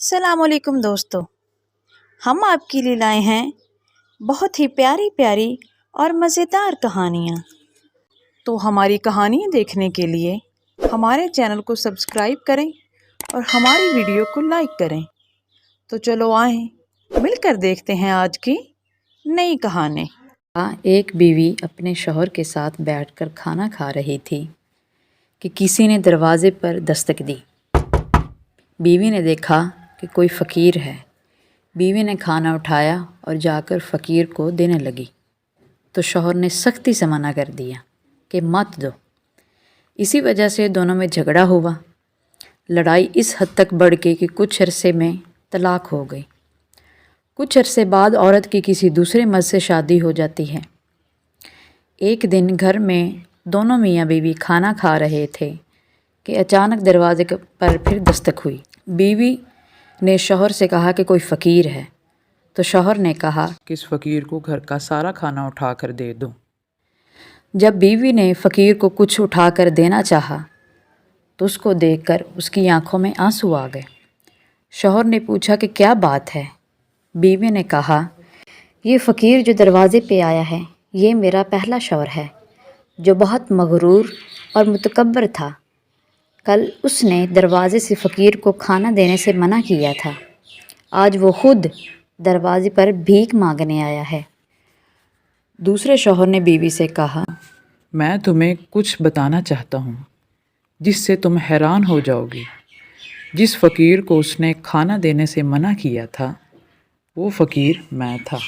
السلام علیکم دوستو، ہم آپ کے لیے لائے ہیں بہت ہی پیاری پیاری اور مزیدار کہانیاں۔ تو ہماری کہانیاں دیکھنے کے لیے ہمارے چینل کو سبسکرائب کریں اور ہماری ویڈیو کو لائک کریں۔ تو چلو آئیں مل کر دیکھتے ہیں آج کی نئی کہانی۔ ایک بیوی اپنے شوہر کے ساتھ بیٹھ کر کھانا کھا رہی تھی کہ کسی نے دروازے پر دستک دی۔ بیوی نے دیکھا کہ کوئی فقیر ہے۔ بیوی نے کھانا اٹھایا اور جا کر فقیر کو دینے لگی تو شوہر نے سختی سے منع کر دیا کہ مت دو۔ اسی وجہ سے دونوں میں جھگڑا ہوا۔ لڑائی اس حد تک بڑھ گئی کہ کچھ عرصے میں طلاق ہو گئی۔ کچھ عرصے بعد عورت کی کسی دوسرے مرد سے شادی ہو جاتی ہے۔ ایک دن گھر میں دونوں میاں بیوی کھانا کھا رہے تھے کہ اچانک دروازے پر پھر دستک ہوئی۔ بیوی نے شوہر سے کہا کہ کوئی فقیر ہے، تو شوہر نے کہا کہ اس فقیر کو گھر کا سارا کھانا اٹھا کر دے دو۔ جب بیوی نے فقیر کو کچھ اٹھا کر دینا چاہا تو اس کو دیکھ کر اس کی آنکھوں میں آنسو آ گئے۔ شوہر نے پوچھا کہ کیا بات ہے؟ بیوی نے کہا یہ فقیر جو دروازے پہ آیا ہے یہ میرا پہلا شوہر ہے جو بہت مغرور اور متکبر تھا۔ کل اس نے دروازے سے فقیر کو کھانا دینے سے منع کیا تھا، آج وہ خود دروازے پر بھیک مانگنے آیا ہے۔ دوسرے شوہر نے بیوی سے کہا میں تمہیں کچھ بتانا چاہتا ہوں جس سے تم حیران ہو جاؤ گی۔ جس فقیر کو اس نے کھانا دینے سے منع کیا تھا وہ فقیر میں تھا۔